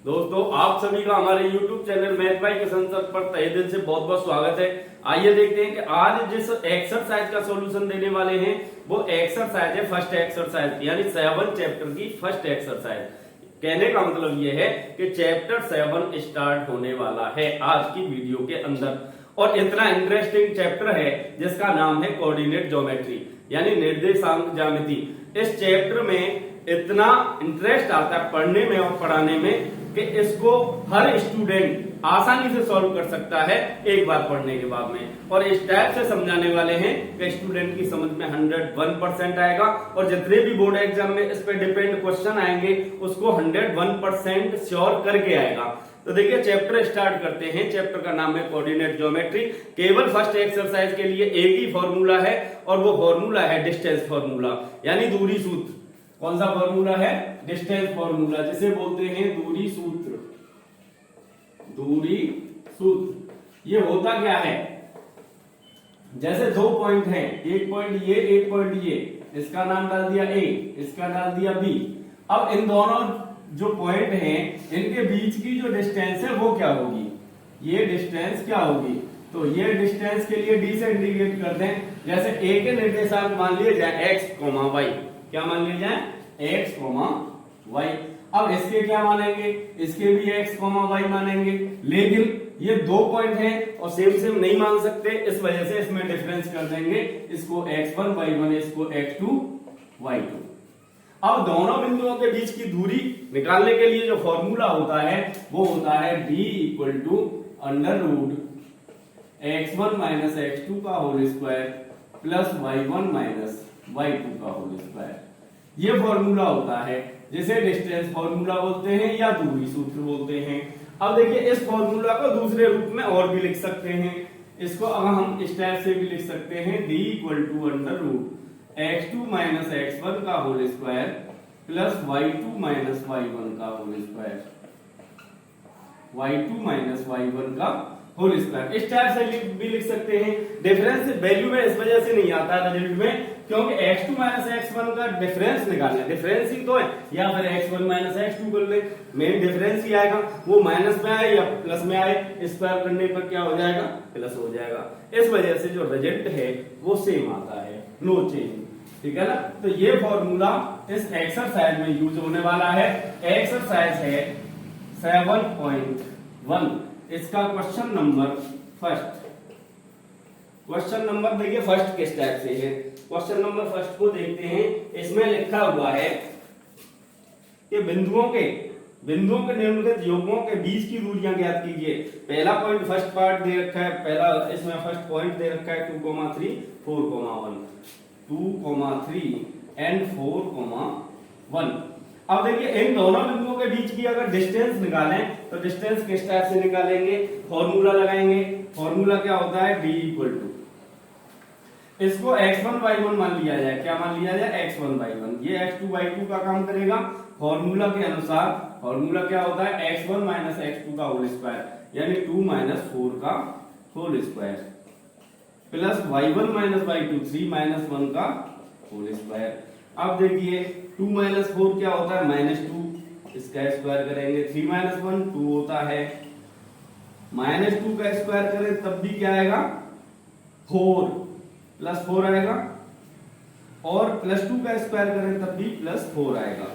दोस्तों आप सभी का हमारे YouTube channel math bye Kishan sir पर तहे दिल से बहुत बहुत स्वागत है। आइए देखते हैं कि आज जिस एक्सरसाइज का सॉल्यूशन देने वाले हैं वो एक्सरसाइज है फर्स्ट एक्सरसाइज यानी 7 चैप्टर की फर्स्ट एक्सरसाइज। कहने का मतलब ये है कि चैप्टर 7 स्टार्ट होने वाला है आज की वीडियो के अंदर और इतना इंटरेस्टिंग चैप्टर है जिसका नाम है कोऑर्डिनेट ज्योमेट्री यानी निर्देशांक ज्यामिति। इस चैप्टर में इतना इंटरेस्ट आता है पढ़ने में और पढ़ाने में कि इसको हर स्टूडेंट आसानी से सॉल्व कर सकता है एक बार पढ़ने के बाद में, और इस टाइप से समझाने वाले हैं कि स्टूडेंट की समझ में 101% आएगा और जितने भी बोर्ड एग्जाम में इस पे डिपेंड क्वेश्चन आएंगे उसको 101% श्योर करके आएगा। तो देखिए चैप्टर स्टार्ट करते हैं। चैप्टर का नाम है कोऑर्डिनेट ज्योमेट्री। केवल फर्स्ट एक्सरसाइज के लिए एक ही फॉर्मूला है और वो फॉर्मूला है डिस्टेंस फॉर्मूला यानी दूरी सूत्र। कौन सा फॉर्मूला है? डिस्टेंस फॉर्मूला, जिसे बोलते हैं दूरी सूत्र। दूरी सूत्र ये होता क्या है? जैसे दो पॉइंट हैं, एक पॉइंट ये एक पॉइंट ये, इसका नाम डाल दिया ए, इसका डाल दिया बी। अब इन दोनों जो पॉइंट हैं इनके बीच की जो डिस्टेंस है वो क्या होगी? ये डिस्टेंस क्या होगी? तो ये डिस्टेंस के लिए डी से इंडिकेट कर दें। जैसे ए के निर्देशांक मान लिए जाए एक्स कोमा वाई, क्या मान लिए जाए? X comma Y. अब इसके क्या मानेंगे? इसके भी एक्स कोमा वाई मानेंगे, लेकिन ये दो पॉइंट हैं और सेम सेम नहीं मान सकते, इस वजह से इसमें डिफरेंस कर देंगे। इसको x1 y1, इसको x2 y2। अब दोनों बिंदुओं के बीच की दूरी निकालने के लिए जो फॉर्मूला होता है वो होता है d equal to under root x1 minus x2 का whole square plus y1 minus y2 का होल स्क्वायर। ये फॉर्मूला होता है जिसे डिस्टेंस फॉर्मूला बोलते हैं या दूरी सूत्र बोलते हैं। अब देखिए इस फॉर्मूला को दूसरे रूप में और भी लिख सकते हैं। इसको अगर हम इस टाइप से भी लिख सकते हैं, d equal to under root x2 minus x1 का whole square plus y2 minus y1 का whole square, y2 minus y1 का होल स्क्वायर। इस टाइप से भी लिख सकते हैं। डिफरेंस वैल्यू में इस वजह से नहीं आता है रिजल्ट में, क्योंकि x2 माइनस x1 का डिफरेंस निकालना है। डिफरेंस ही तो है, या फिर x1 माइनस x2 कर ले, मेन डिफरेंस ही आएगा। वो माइनस में आए या प्लस में आए, स्क्वायर करने पर क्या हो जाएगा? प्लस हो जाएगा। इस वजह से जो रिजल्ट है वो सेम आता है, नो चेंज। ठीक है ना? तो ये फॉर्मूला इस एक्सरसाइज में यूज होने वाला है। एक्सरसाइज है 7.1। इसका question number first. Question number देखिए फर्स्ट किस टाइप से है। क्वेश्चन नंबर फर्स्ट को देखते हैं। इसमें लिखा हुआ है कि बिंदुओं के निम्नलिखित योगों के बीच की दूरियां ज्ञात कीजिए। पहला पॉइंट फर्स्ट पार्ट दे रखा है, पहला इसमें फर्स्ट पॉइंट दे रखा है 2,3 4,1, 2,3 एंड 4,1। अब देखिए इन दोनों बिंदुओं के बीच की अगर डिस्टेंस निकालें तो डिस्टेंस किस टाइप से निकालेंगे? फॉर्मूला लगाएंगे। फॉर्मूला क्या होता है? d इक्वल टू, इसको x1 y1 मान लिया जाए। क्या मान लिया जाए? x1 y1। ये x2 y2 का काम करेगा। फॉर्मूला के अनुसार फॉर्मूला क्या होता है? x1 माइनस x2 का होल स्क्वायर यानी 2 माइनस 4 का whole square plus y1 minus y2 3 minus 1 का होल स्क्वायर। अब देखिए 2 माइनस 4 क्या होता है? -2, इसका स्क्वायर करेंगे। 3 माइनस 1 2 होता है, -2 का स्क्वायर करें तब भी क्या आएगा? 4 प्लस 4 आएगा, और +2 का स्क्वायर करें तब भी +4 आएगा।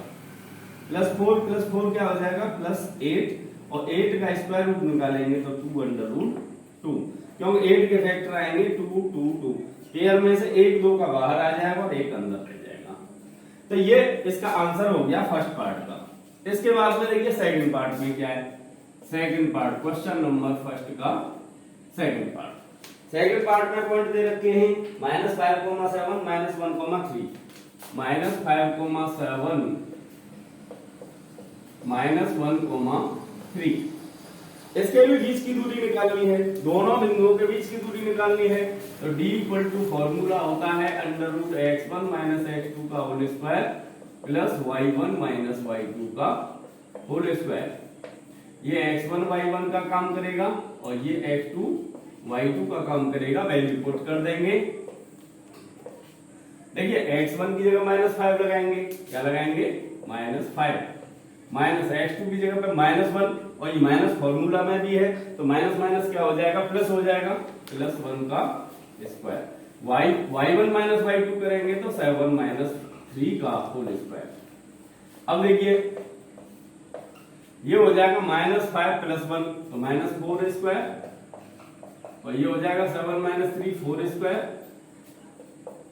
+4 क्या हो जाएगा? +8, और 8 का स्क्वायर रूट निकालेंगे तो 2 अंडर रूट 2, क्योंकि 8 के फैक्टर आएंगे 2 2 2। पेयर में से 1 2 का बाहर आ जाएगा और 1 अंदर रह जाएगा। तो ये इसका आंसर हो गया फर्स्ट पार्ट का। इसके बाद में देखिए सेकंड पार्ट में क्या है। Second part question number first का सेकंड पार्ट। सेकंड पार्ट में पॉइंट दे रखे हैं -5,7 -1,3, -5,7 -1,3। इसके भी बीच की दूरी निकालनी है, दोनों बिंदुओं के बीच की दूरी निकालनी है। तो d इक्वल टू फॉर्मूला होता है under root x1 minus x2 का whole square plus y1 minus y2 का होल स्क्वायर। ये x1 y1 का काम करेगा और ये x2 y2 का काम करेगा। वैल्यू पुट कर देंगे। देखिए x1 की जगह -5 लगाएंगे। क्या लगाएंगे? -5। माइनस x2 की जगह पे -1, और ये माइनस फॉर्मूला में भी है तो माइनस माइनस क्या हो जाएगा, प्लस हो जाएगा, +1 का स्क्वायर। y1 माइनस y2 करेंगे तो 7 माइनस 3 का होल स्क्वायर। अब देखिए ये हो जाएगा -5 + 1 तो -4 स्क्वायर, और ये हो जाएगा 7 माइनस 3 4 स्क्वायर,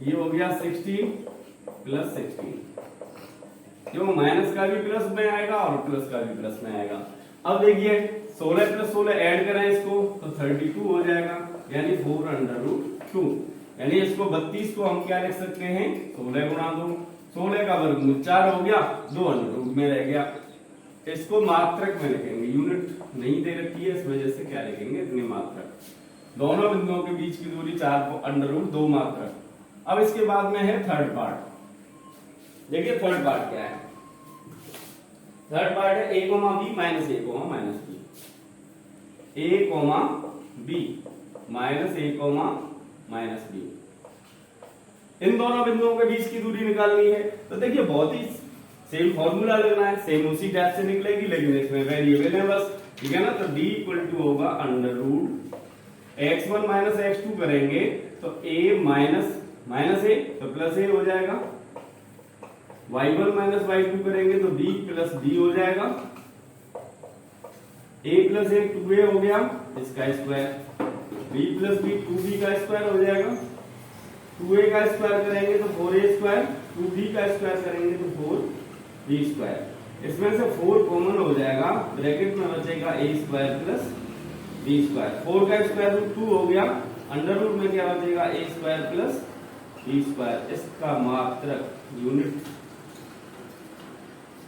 ये हो गया 16 + 16, क्यों माइनस का भी प्लस में आएगा और प्लस का भी प्लस में आएगा। अब देखिए 16 + 16 ऐड करें इसको तो 32 हो जाएगा, यानी 4√2, यानी इसको 32 को हम क्या लिख सकते हैं, 16 गुणा 2, 16 का वर्गमूल 4 हो गया, 2 अंडर में रह गया। इसको मात्रक में लिखेंगे, यूनिट नहीं दे रखी है इस वजह से क्या लिखेंगे, इतने मात्रक। दोनों बिंदुओं के बीच की दूरी 4 √2 मात्रक। अब इसके बाद में है थर्ड पार्ट। देखिए थर्ड पार्ट क्या है, थर्ड पार्ट है a, b - a, b, a, b - a, b। इन दोनों बिंदुओं के बीच की दूरी निकालनी है। तो देखिए बहुत ही सेम फॉर्मूला लगना है, सेम उसी टाइप से निकलेगी, लेकिन इसमें वेरिएबल है बस, ठीक है ना। तो d = होगा √x1 - x2 करेंगे तो a माइनस a तो प्लस a हो जाएगा, y1 - y2 करेंगे तो b + b हो जाएगा, a + a 2a हो गया इसका स्क्वायर, b + b 2b का स्क्वायर हो जाएगा, 2a का स्क्वायर करेंगे तो 4a स्क्वायर, 2b का स्क्वायर करेंगे तो 4b स्क्वायर। इसमें से 4 कॉमन हो जाएगा, ब्रैकेट में बचेगा a स्क्वायर + b स्क्वायर, 4 का स्क्वायर रूट 2 हो गया, अंडर रूट में क्या बचेगा, a स्क्वायर + b स्क्वायर, इसका मात्रक यूनिट।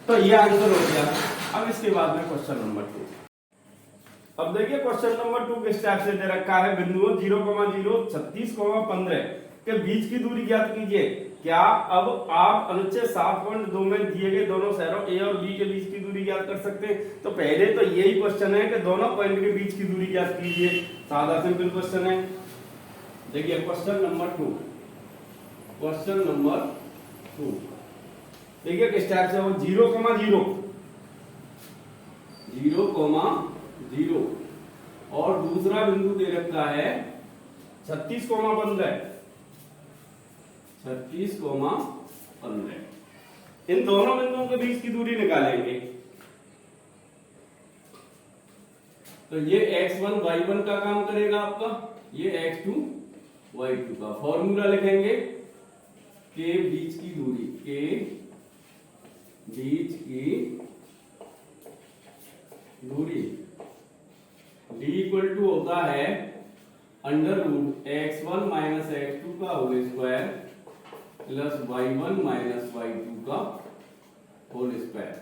तो ये आंसर हो गया। अब इसके बाद में क्वेश्चन नंबर 2। अब देखिए क्वेश्चन नंबर 2 किस टाइप से दे रखा है, बिंदुओं 0,0 36, 15 के बीच की दूरी ज्ञात कीजिए। क्या अब आप अनुच्छेद 7.2 में दिए गए दोनों शहरों ए और बी के बीच की दूरी ज्ञात कर सकते हैं। तो पहले तो यही क्वेश्चन है कि दोनों पॉइंट के बीच की दूरी ज्ञात कीजिए, सादा सिंपल क्वेश्चन है। देखिए क्वेश्चन नंबर 2, क्वेश्चन नंबर 2 देखिए किस टाइप से हो, 0,0 और दूसरा बिंदु दे रखा है 36,15 इन दोनों बिंदुओं के बीच की दूरी निकालेंगे। तो ये x1 y1 का काम करेगा आपका, ये x2 y2 का। फॉर्मूला लिखेंगे के बीच की दूरी, के बीच की दूरी d = होता है √x1 - x2 का होल स्क्वायर + y1 - y2 का होल स्क्वायर।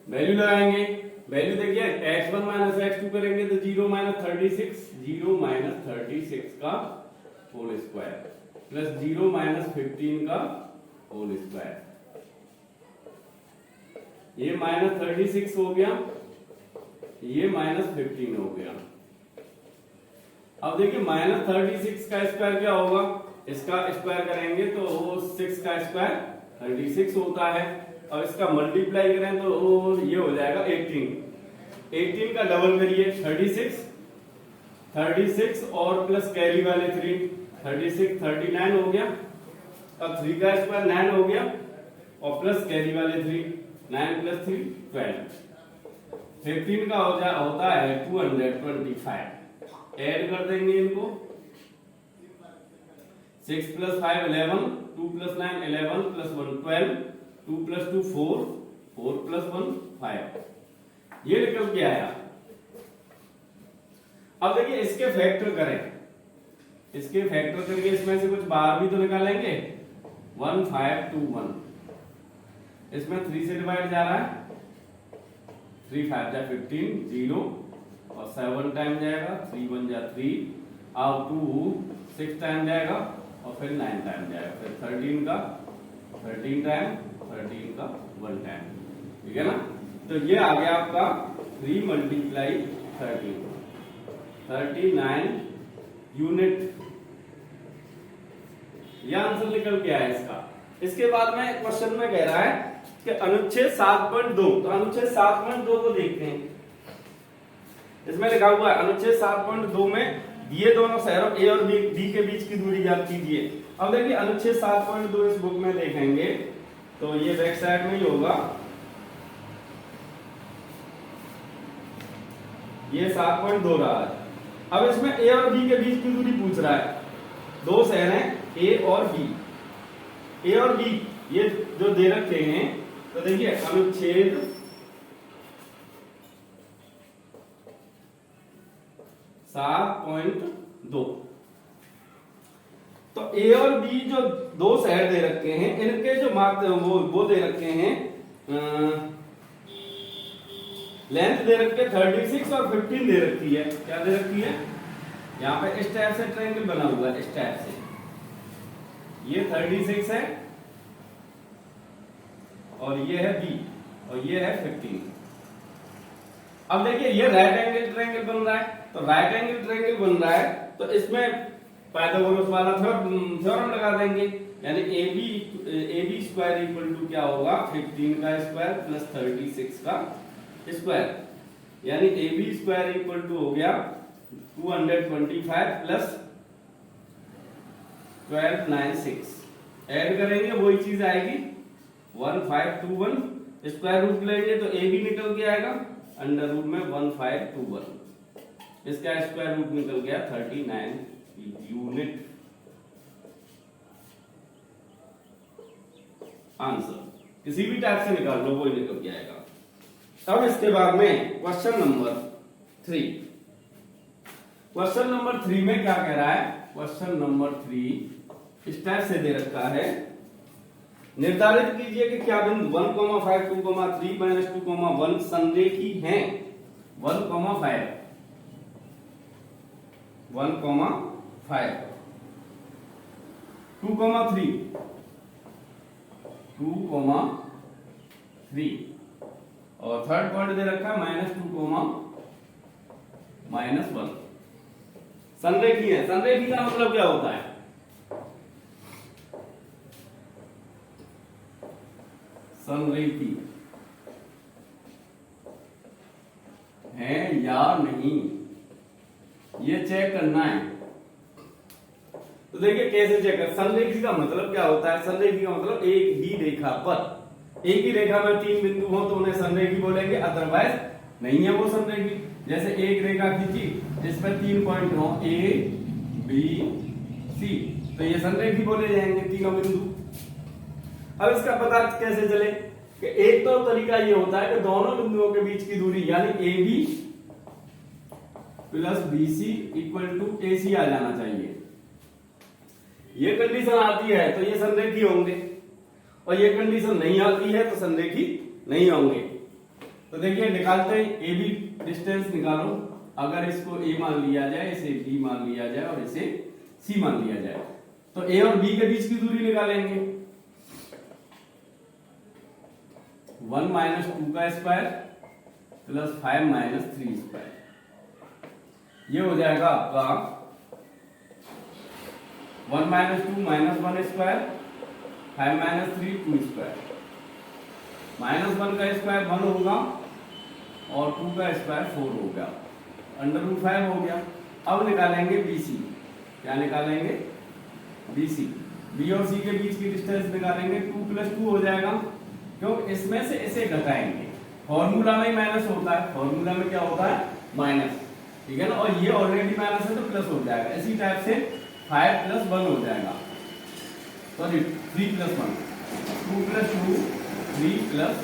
वैल्यू लगाएंगे, वैल्यू देखिए x1 - x2 करेंगे तो 0 - 36 का होल स्क्वायर + 0 - 15 का होल स्क्वायर। ये -36 हो गया, ये -15 हो गया। अब देखिए -36 का स्क्वायर क्या होगा, इसका स्क्वायर करेंगे तो 6 का स्क्वायर 36 होता है। अब इसका मल्टीप्लाई करें तो ये हो जाएगा 18 का डबल करिए 36 और प्लस कैरी वाले 3 36 39 हो गया। अब 3 का स्क्वायर 9 हो गया और प्लस कैरी वाले 3 9 + 3 12। 15 का होता है 225। ऐड कर देंगे इनको, 6 + 5 11, 2 + 9 11 + 1 12, 2 + 2 4, 4 + 1 5। ये निकल के आया। अब देखिए इसके फैक्टर करें, इसके फैक्टर करके इसमें से कुछ बाहर भी तो निकालेंगे। 1 5 2 1, इसमें 3 से डिवाइड जा रहा है, 3 5 जा 15 0 और 7 टाइम जाएगा, 3 1 जा 3 और 2 6 टाइम जाएगा और फिर 9 टाइम जाएगा, फिर 13 का 13 टाइम, 13 का 1 टाइम, ठीक है ना। तो ये आ गया आपका 3 × 13 39 यूनिट। यह आंसर निकल के आया इसका। इसके बाद में क्वेश्चन में कह रहा है कि अनुच्छेद 7.2, तो अनुच्छेद 7.2 को देखते हैं। इसमें लिखा हुआ है अनुच्छेद 7.2 में ये दोनों शहरों ए और बी के बीच की दूरी ज्ञात कीजिए। अब देखिए अनुच्छेद 7.2 इस बुक में देखेंगे तो ये बैक साइड में ही होगा, ये 7.2 रहा है। अब इसमें ए और बी के बीच की दूरी पूछ रहा है, दो शहर हैं ए और बी, ए और बी ये जो दे रखे हैं, तो देखिए अनुच्छेद 7.2, तो ए और बी जो दो शहर दे रखे हैं, इनके जो मार्क वो दे रखे हैं, लेंथ दे रखी है 36 और 15 दे रखी है। क्या दे रखी है? यहाँ पे इस टाइप से ट्रायंगल बना हुआ है, इस टाइप से, ये 36 है और ये है बी और ये है 15। अब देखिए ये राइट एंगल ट्रायंगल बन रहा है, तो राइट एंगल ट्रायंगल बन रहा है तो इसमें पाइथागोरस वाला थ्योरम लगा देंगे, यानी A B square equal to क्या होगा 15 का स्क्वायर प्लस 36 का स्क्वायर, यानी A B square equal to हो गया 225 प्लस 1296। ऐड करेंगे वही चीज आएगी 1521, स्क्वायर रूट लेंगे तो ए बी निकल के आएगा अंडर रूट में 1521, इसका स्क्वायर रूट निकल गया 39 यूनिट। आंसर किसी भी टाइप से निकाल लो वही निकल के आएगा। अब इसके बाद में क्वेश्चन नंबर 3, क्वेश्चन नंबर 3 में क्या कह रहा है? क्वेश्चन नंबर 3 इस टाइप से दे रखा है, निर्धारित कीजिए कि क्या बिंदु 1, 5, 2, 3, -2, 1 संरेखी हैं। 1, 5, 1, 5, 2, 3, 2, 3 और थर्ड पॉइंट दे रखा है -2, -1 संरेखी है। संरेखी का मतलब क्या होता है? संरेखी है या नहीं, ये चेक करना है। तो देखिए कैसे चेक कर, संरेखी का मतलब क्या होता है? संरेखी का मतलब एक ही रेखा पर, एक ही रेखा में 3 बिंदु हो तो उन्हें संरेखी बोलेंगे, अदरवाइज नहीं है वो संरेखी। जैसे एक रेखा खींची, इस पर 3 पॉइंट हो ए बी सी, तो ये संरेखी बोले जाएंगे तीनों बिंदु। अब इसका पता कैसे चले कि एक तो तरीका ये होता है कि दोनों बिंदुओं के बीच की दूरी यानी A B plus B C equal to A C आ जाना चाहिए। ये कंडीशन आती है तो ये संरेखी होंगे, और ये कंडीशन नहीं आती है तो संरेखी नहीं होंगे। तो देखिए निकालते हैं, ए बी डिस्टेंस निकालो। अगर इसको ए मान लिया जाए, इसे बी मान लिया जाए और इसे सी मान लिया जाए, तो ए और बी के बीच की दूरी निकालेंगे। 1 - 2 का स्क्वायर प्लस 5 - 3 स्क्वायर, ये हो जाएगा आपका 1 - 2 -1 स्क्वायर, 5 - 3 2 स्क्वायर, -1 का स्क्वायर 1 होगा और 2 का स्क्वायर 4 हो गया, अंडर रूट 5 हो गया। अब निकालेंगे बीसी, क्या निकालेंगे? बीसी, बी और सी के बीच की डिस्टेंस निकालेंगे, 2 + 2 हो जाएगा, क्यों इसमें से इसे घटाएंगे। फॉर्मूला में माइनस होता है, फॉर्मूला में क्या होता है? माइनस, ठीक है ना, और ये ऑलरेडी माइनस है तो प्लस हो जाएगा। इसी टाइप से 5 + 1 हो जाएगा, सॉरी 3 + 1, 2 + 2 3 + 1,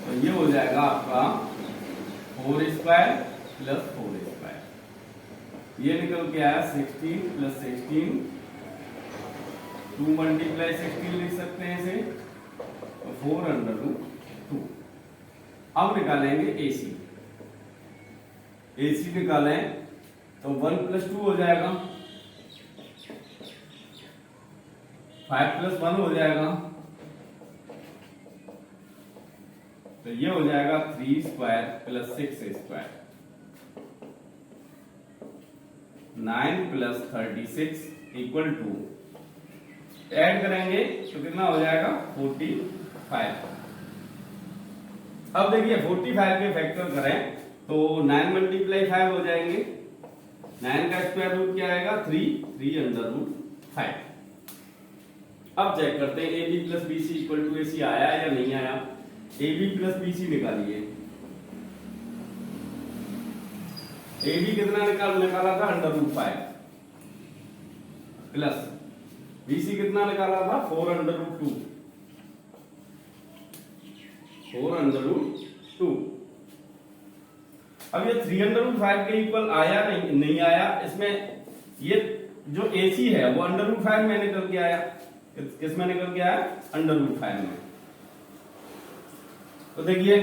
तो ये हो जाएगा आपका 4 स्क्वायर प्लस 4 स्क्वायर, ये निकल के आया 16 + 16, 2 × 16 लिख सकते हैं इसे, तो 4 अंडर रूट 2। अब निकालेंगे एसी, एसी निकालें तो 1 + 2 हो जाएगा, 5 + 1 हो जाएगा, तो ये हो जाएगा 3 square plus 6 square, 9 + 36 equal to, add करेंगे तो कितना हो जाएगा 45। अब देखिए 45 के फैक्टर करें तो 9 मल्टीप्लाई 5 हो जाएंगे। 9 का स्क्वायर रूट क्या आएगा 3 अंडर रूट 5। अब चेक करते हैं A B plus B C equal to A C आया या नहीं आया। A B plus B C निकालिए। ए बी कितना निकाला था under root 5 plus B C कितना निकाला था 4 अंडर रूट 2, 4 अंडर रूट 2। अब ये 3 अंडर रूट 5 के इक्वल आया नहीं आया। इसमें ये जो ए सी है वो अंडर रूट 5 में निकल के आया। किस में निकल के आया अंडर रूट 5 में। तो देखिए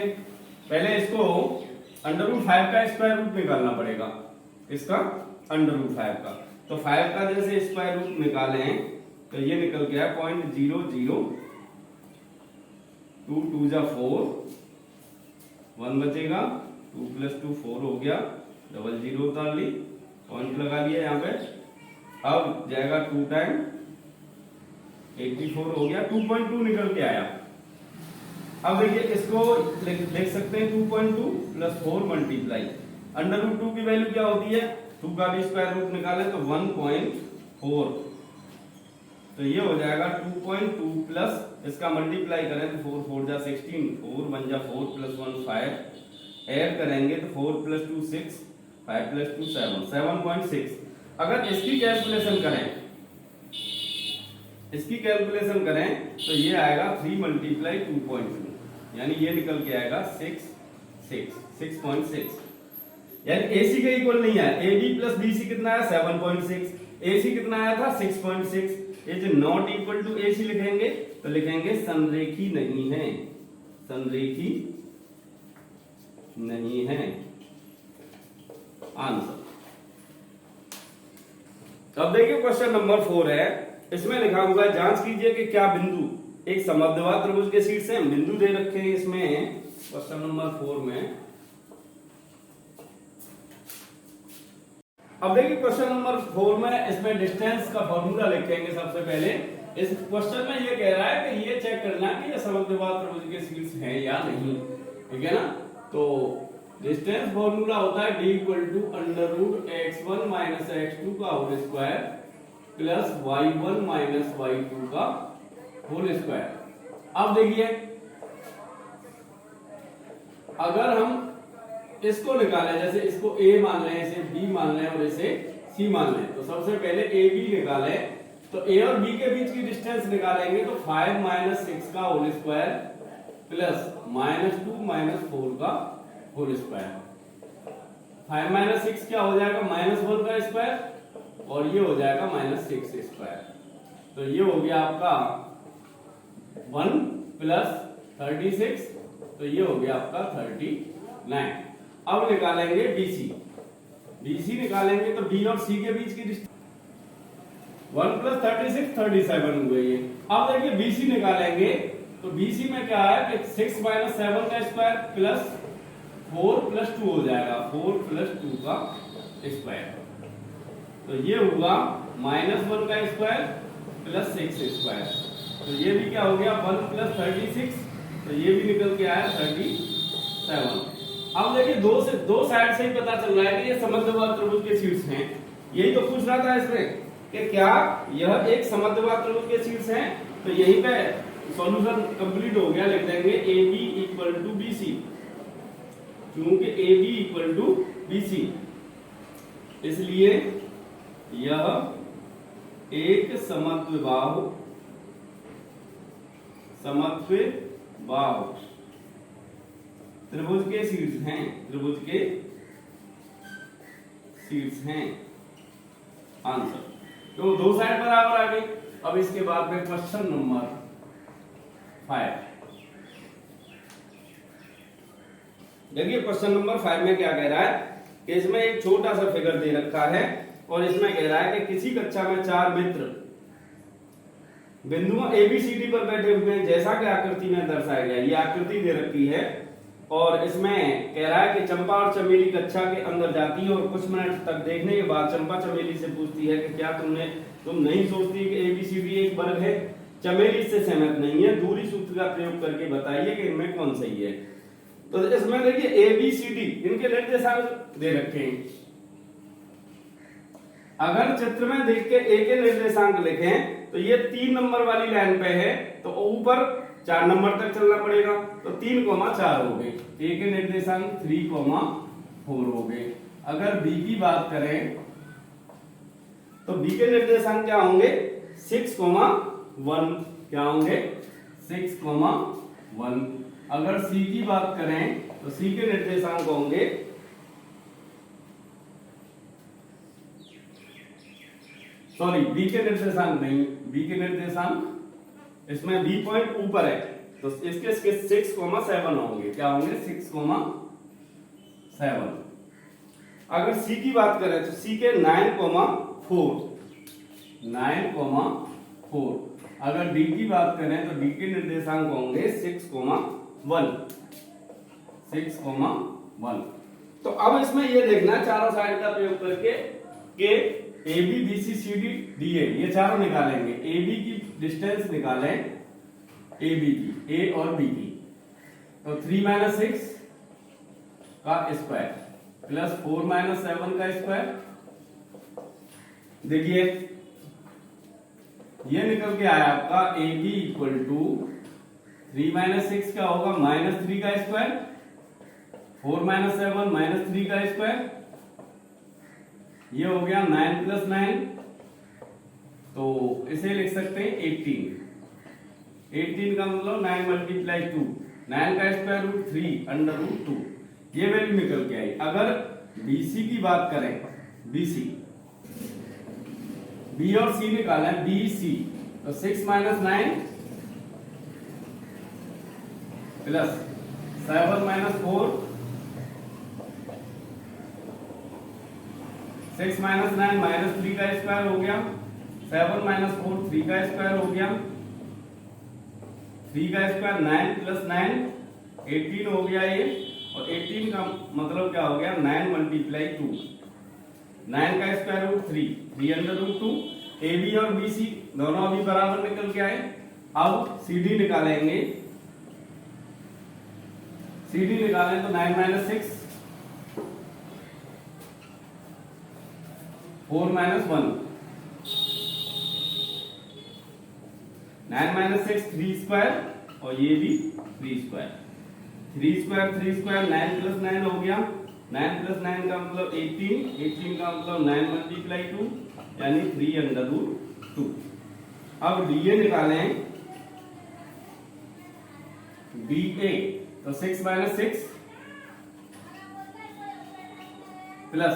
पहले इसको अंडर रूट 5 का स्क्वायर रूट निकालना पड़ेगा। इसका अंडर रूट 5 का, तो 5 का जैसे स्क्वायर रूट निकाले तो ये निकल गया 0.00, 2 2 जा 4, 1 बचेगा, 2 + 2 4 हो गया, 00 उतार ली, पॉइंट लगा लिया यहाँ पे। अब जाएगा 2 टाइम 84 हो गया, 2.2 निकल के आया। अब देखिए इसको लिख सकते हैं 2.2 + 4 मल्टीप्लाई अंडर रूट 2 की वैल्यू क्या होती है, 2 का भी स्क्वायर रूट निकालें तो 1.4, तो ये हो जाएगा 2.2 प्लस इसका मल्टीप्लाई करें तो 4 4 जा 16, 4 1 जा 4 + 1 5, ऐड करेंगे तो 4 + 2 6, 5 + 2 7, 7.6। अगर इसकी कैलकुलेशन करें तो ये आएगा 3 मल्टीप्लाई 2.2, यानी ये निकल के आएगा 6.6। यानी AC के इक्वल नहीं है। AB प्लस BC कितना है 7.6, AC कितना आया था 6.6। ये जो नॉट इक्वल टू AC लिखेंगे तो लिखेंगे संरेखी नहीं है, संरेखी नहीं है आंसर। अब देखिए क्वेश्चन नंबर 4 है। इसमें लिखा हुआ है जांच कीजिए कि क्या बिंदु एक समद्विबाहु त्रिभुज के शीर्ष से बिंदु दे रखे हैं इसमें क्वेश्चन नंबर 4 में। अब देखिए क्वेश्चन नंबर 4 में इसमें डिस्टेंस का फॉर्मूला लिखेंगे सबसे पहले। इस क्वेश्चन में ये कह रहा है कि ये चेक करना कि ये समद्विबाहु त्रिभुज के शीर्ष है या नहीं, ठीक है ना। तो डिस्टेंस फॉर्मूला होता है d = √x1 - x2 का whole square plus y1 - y2 का होल स्क्वायर। अब देखिए अगर हम इसको निकालें, जैसे इसको a मान लें, इसे b मान लें और इसे c मान लें, तो सबसे पहले a b निकालें तो a और b के बीच की डिस्टेंस निकालेंगे तो 5 - 6 का होल स्क्वायर प्लस -2 - 4 का होल स्क्वायर। 5 - 6 क्या हो जाएगा -1 का स्क्वायर और ये हो जाएगा -6 स्क्वायर। तो ये हो गया आपका 1 + 36, तो ये हो गया आपका 39। अब निकालेंगे BC निकालेंगे तो B और C के बीच की डिस्टेंस 1 + 36 37 हो गई है। अब देखिए BC निकालेंगे तो BC में क्या है कि 6 - 7 का स्क्वायर प्लस 4 + 2 हो जाएगा, 4 + 2 का स्क्वायर। तो ये हुआ -1 का स्क्वायर प्लस 6 स्क्वायर। तो ये भी क्या हो गया 1 + 36, तो ये भी निकल के आया 37। अब देखिए दो साइड से ही पता चल रहा है कि ये समद्विबाहु त्रिभुज के शीर्ष हैं। यही तो पूछ रहा था इसमें कि क्या यह एक समद्विबाहु त्रिभुज के शीर्ष हैं। तो यहीं पे सॉल्यूशन कंप्लीट हो गया। लिख देंगे AB = BC, क्योंकि AB = BC, इसलिए यह एक समद्विबाहु त्रिभुज के शीर्ष हैं, त्रिभुज के शीर्ष हैं आंसर। तो दो साइड बराबर आ गई। अब इसके बाद में क्वेश्चन नंबर 5 देखिए। क्वेश्चन नंबर 5 में क्या कह रहा है कि इसमें एक छोटा सा फिगर दे रखा है और इसमें कह रहा है कि किसी कक्षा में 4 मित्र बिंदुओं ABCD पर बैठे हुए हैं, जैसा कि आकृति में दर्शाया गया। ये आकृति दे रखी है और इसमें कह रहा है कि चंपा और चमेली कक्षा के अंदर जाती है और कुछ मिनट तक देखने के बाद चंपा चमेली से पूछती है कि क्या तुमने तुम नहीं सोचती कि ABCD एक वर्ग है, चमेली इससे सहमत नहीं है, दूरी सूत्र का प्रयोग करके बताइए कि इनमें कौन सही है। तो इसमें देखिए ABCD इनके निर्देशांक दे रखे हैं। अगर चित्र में देख के A के निर्देशांक लिखें तो ये 3 नंबर वाली लाइन पे है, तो ऊपर 4 नंबर तक चलना पड़ेगा, तो 3,4 हो गए। A के निर्देशांक 3,4 हो गए। अगर B की बात करें तो B के निर्देशांक क्या होंगे, 6,1 क्या होंगे, 6,1। अगर C की बात करें तो C के निर्देशांक होंगे, सॉरी B के निर्देशांक नहीं, B के निर्देशांक इसमें B पॉइंट ऊपर है, तो इसके 6,7 होंगे, क्या होंगे 6,7। अगर C की बात करें तो C के 9,4। अगर D की बात करें तो D के निर्देशांक होंगे 6,1। तो अब इसमें ये देखना चारों साइड का प्रयोग करके कि AB BC CD DA ये चारों निकालेंगे। AB की डिस्टेंस निकालें, AB की, A और B की, तो 3 - 6 का स्क्वायर प्लस 4 - 7 का स्क्वायर। देखिए ये निकल के आया आपका AB इक्वल टू 3 - 6 क्या होगा, -3 का स्क्वायर, 4 - 7 -3 का स्क्वायर, ये हो गया 9 + 9, तो इसे लिख सकते हैं 18। 18 का मतलब 9 × 2, 9 का स्क्वायर रूट 3 √2, ये वैल्यू निकल के आई। अगर BC की बात करें, BC B और C निकालें, BC तो 6 - 9 प्लस 7 - 4, 6 - 9 -3 का स्क्वायर हो गया, 7 - 4 3 का स्क्वायर हो गया, 3 का स्क्वायर 9 + 9 18 हो गया ये, और 18 का मतलब क्या हो गया 9 × 2, 9 का स्क्वायर रूट 3 √2। AB और BC दोनों अभी बराबर निकल के आए। अब CD निकालेंगे, CD निकालें तो 9 - 6 4 - 1, 9 - 6 3 स्क्वायर, और ये भी 3 स्क्वायर, 3 स्क्वायर 3 स्क्वायर 9 + 9 हो गया, 9 + 9 का मतलब 18, 18 का मतलब 9 × 2 यानी 3√2। अब DA निकालें, DA तो 6 - 6 प्लस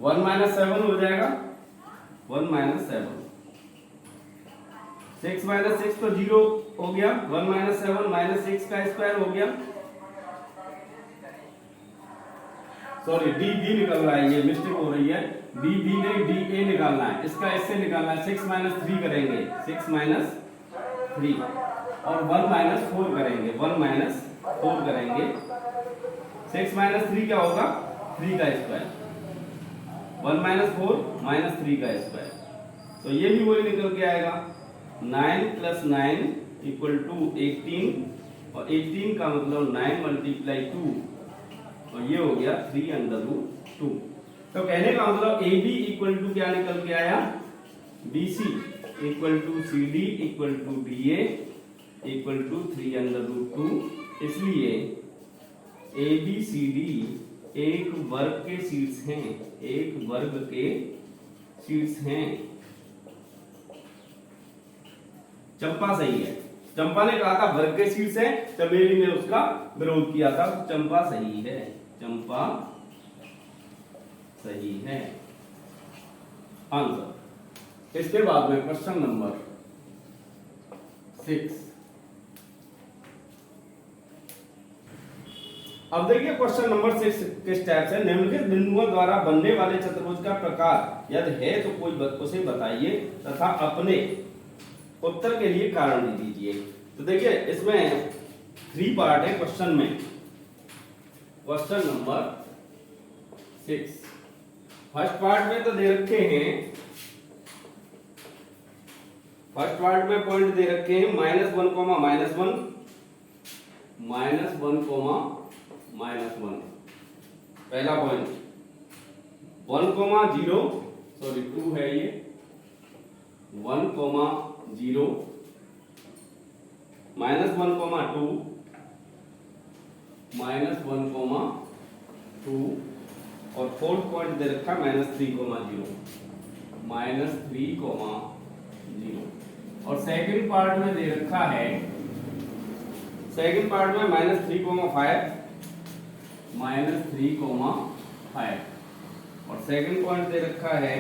1 - 7 हो जाएगा, 1 - 7, 6 - 6 तो 0 हो गया, 1 - 7 -6 का स्क्वायर हो गया, सॉरी D B निकल रहा है, ये मिस्टेक हो रही है, D B नहीं DA निकालना है, इसका इससे निकालना है, 6 - 3 करेंगे, 6 - 3 और 1 - 4 करेंगे, 1 - 4 करेंगे, 6 - 3 क्या होगा 3 का स्क्वायर, 1 - 4 -3 का स्क्वायर, तो ये भी वही निकल के आएगा, 9 + 9 = 18, और 18 का मतलब 9 × 2, और ये हो गया 3√2। तो कहने का मतलब AB इक्वल टू क्या निकल के आया, BC equal to CD equal to DA equal to 3√2। इसलिए ABCD एक वर्ग के शीर्ष हैं, एक वर्ग के शीर्ष हैं। चंपा सही है, चंपा ने कहा था वर्ग के शीर्ष है, चमेली ने उसका विरोध किया था, चंपा सही है, चंपा सही है आंसर। इसके बाद में क्वेश्चन नंबर 6। अब देखिए क्वेश्चन नंबर 6 किस टाइप से, निम्नलिखित बिंदुओं द्वारा बनने वाले चतुर्भुज का प्रकार यदि है तो कोई उसे बताइए तथा अपने उत्तर के लिए कारण दीजिए। तो देखिए इसमें 3 पार्ट है क्वेश्चन में। क्वेश्चन नंबर 6 फर्स्ट पार्ट में तो दे रखे हैं फर्स्ट पार्ट में पॉइंट दे रखे हैं -1, -1, -1, -1। पहला पॉइंट 1, 0, सॉरी 2 है ये, 1, 0, -1, -2, -1, 2 और फोर्थ पॉइंट दे रखा है -3, 0, -3, 0 और सेकंड पार्ट में दे रखा है, सेकंड पार्ट में -3, 5, -3, 5 और सेकंड पॉइंट दे रखा है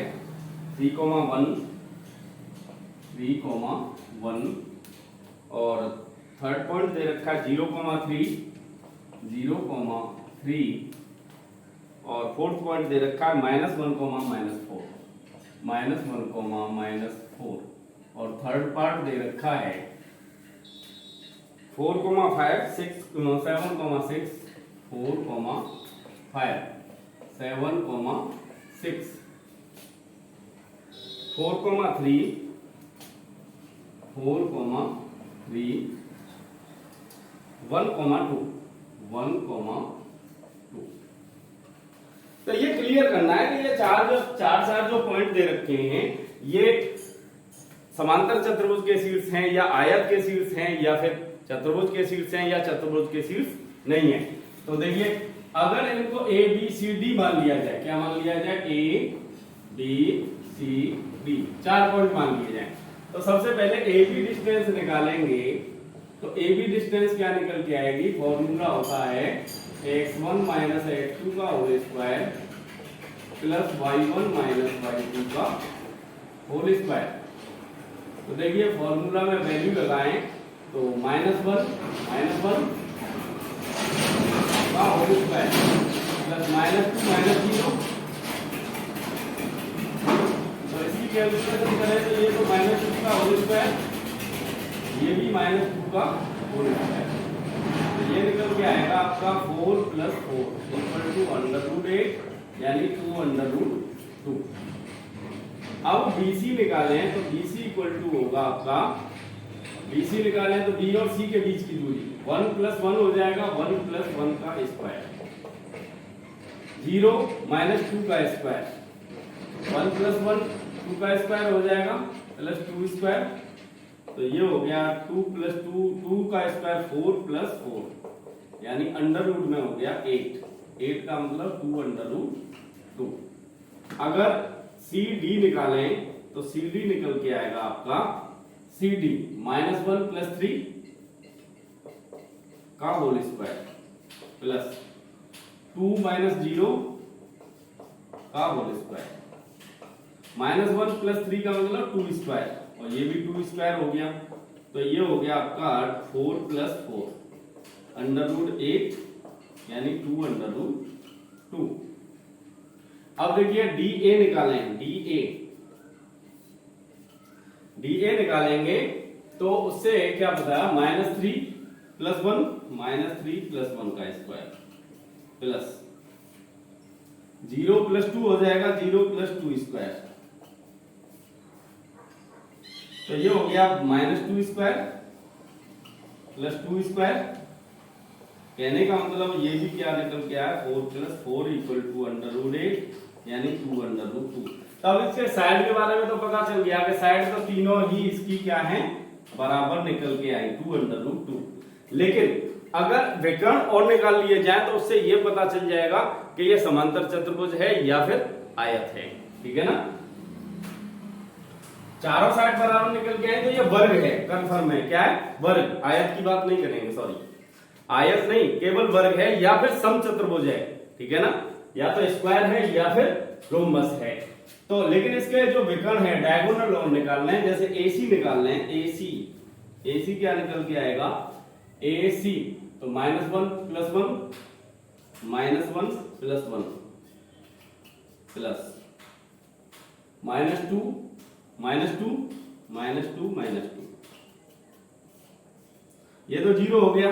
3, 1, 3, 1 और थर्ड पॉइंट दे रखा है 0, 3, 0, 3 और फोर्थ पॉइंट दे रखा है -1, -4, -1, -4 और थर्ड पार्ट दे रखा है 4, 5, 6, 7, 6, 4, 5, 7, 6, 4, 3, 4, 3, 1, 2, 1, 2। तो ये क्लियर करना है कि ये चार जो पॉइंट दे रखे हैं ये समांतर चतुर्भुज के शीर्ष हैं या आयत के शीर्ष हैं या फिर चतुर्भुज के शीर्ष हैं या चतुर्भुज के शीर्ष नहीं है। तो देखिए अगर इनको A B C D मान लिया जाए, क्या मान लिया जाए, A B C D 4 point मान लिए जाए, तो सबसे पहले AB डिस्टेंस निकालेंगे। तो AB डिस्टेंस क्या निकल के आएगी, फॉर्मूला होता है x1 x2 का whole square plus y1 y2 का होल स्क्वायर। तो देखिए फॉर्मूला में वैल्यू लगाएं तो -1 का होल स्क्वायर प्लस -2 -0। तो इसकी कैलकुलेशन करें तो ये तो -2 का होल स्क्वायर, ये भी -2 का होल स्क्वायर, तो ये निकल के आएगा आपका 4 + 4 = √8 यानी 2√2। अब BC निकालें तो BC = होगा आपका, BC निकालें तो B और C के बीच की दूरी 1 + 1 हो जाएगा, 1 + 1 का स्क्वायर, 0 - 2 का स्क्वायर, 1 + 1 2 का स्क्वायर हो जाएगा प्लस 2 स्क्वायर, तो ये हो गया 2 + 2 2 का स्क्वायर 4 + 4 यानी अंडर रूट में हो गया 8 का मतलब 2√2। अगर CD निकालें तो CD निकल के आएगा आपका CD -1 + 3 का होल स्क्वायर प्लस 2 - 0 का होल स्क्वायर, -1 + 3 का मतलब 2 स्क्वायर और ये भी 2 स्क्वायर हो गया, तो ये हो गया आपका 4 + 4 √8 यानी 2√2। अब देखिए DA निकालें, DA निकालेंगे तो उससे क्या बताया, -3 + 1 -3 + 1 का स्क्वायर प्लस 0 + 2 हो जाएगा 0 + 2 स्क्वायर, तो ये हो गया -2 स्क्वायर प्लस 2 स्क्वायर। कहने का मतलब ये भी क्या निकल के आया 4 + 4 = √8 यानी 2√2। तब इसके साइड के बारे में तो पता चल गया कि साइड तो तीनों ही इसकी क्या है बराबर निकल के आई 2√2। लेकिन अगर विकर्ण और निकाल लिए जाए तो उससे ये पता चल जाएगा कि ये समांतर चतुर्भुज है या फिर आयत है, ठीक है ना। चारों साइड बराबर निकल के आए तो ये वर्ग है, कंफर्म है, क्या है, वर्ग। आयत की बात नहीं करेंगे, सॉरी आयत नहीं, केवल वर्ग है या फिर समचतुर्भुज है, ठीक है ना, या तो स्क्वायर है या फिर रोम्बस है। तो लेकिन इसके जो विकर्ण है डायगोनल और निकालने हैं, जैसे AC निकालने हैं, AC क्या निकल के आएगा AC, तो -1 + 1 -1 + 1 प्लस -2 -2 -2 -2, ये तो 0 हो गया,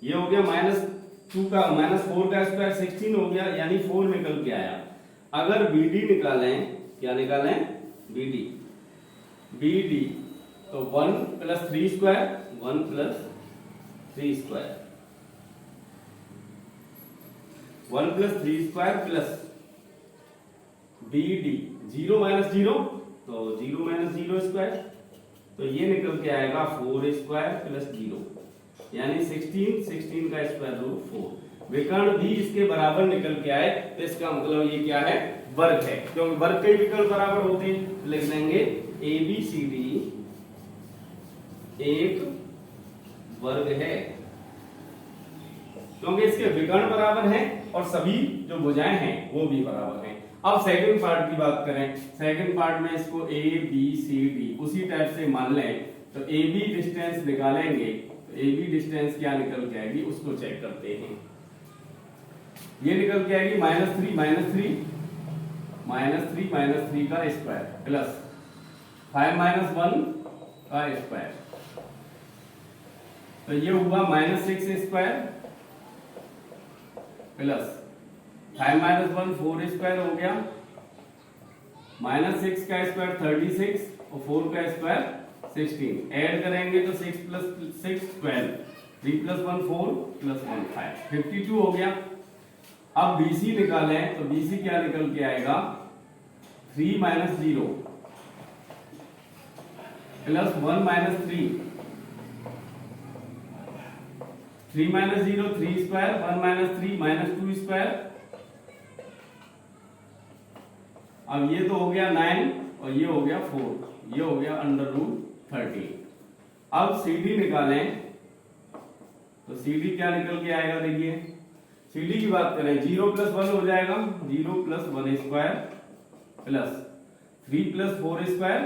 ये हो गया -2 का -4 का स्क्वायर 16 हो गया यानी 4 निकल के आया। अगर BD निकालें, क्या निकालें, BD तो 1 plus 3 square, 1 plus 3 square, 1 plus 3 square plus B D, 0 minus 0 तो 0 माइनस 0 स्क्वायर, तो ये निकल के आएगा 4 स्क्वायर प्लस 0 यानी 16, 16 का स्क्वायर रूट 4। विकर्ण भी इसके बराबर निकल के आए तो इसका मतलब ये क्या है, वर्ग है, क्योंकि वर्ग के विकर्ण बराबर होते हैं। लिख लेंगे ए बी सी डी एक वर्ग है, क्योंकि इसके विकर्ण बराबर हैं और सभी जो भुजाएं हैं वो भी बराबर हैं। अब सेकंड पार्ट की बात करें, सेकंड पार्ट में इसको ए बी सी डी उसी टाइप से मान लें, तो ए बी डिस्टेंस निकालेंगे तो ए बी डिस्टेंस क्या निकल के आएगी उसको चेक करते हैं। ये निकल के आएगी -3 -3 का स्क्वायर प्लस 5 - 1 का स्क्वायर, तो ये हुआ -6 स्क्वायर प्लस 5 - 1 4 स्क्वायर हो गया, -6 का स्क्वायर 36 और 4 का स्क्वायर 16, ऐड करेंगे तो 6 + 6 12, 3 + 1 4 + 1 5, 52 हो गया। अब BC निकालें तो BC क्या निकल के आएगा 3 - 0 प्लस 1 - 3, 3 - 0 3 स्क्वायर, 1 - 3 -2 स्क्वायर। अब ये तो हो गया 9 और ये हो गया 4, ये हो गया √13। अब CD निकालें तो CD क्या निकल के आएगा, देखिए CD की बात करें 0 + 1 हो जाएगा, 0 + 1 स्क्वायर प्लस 3 + 4 स्क्वायर,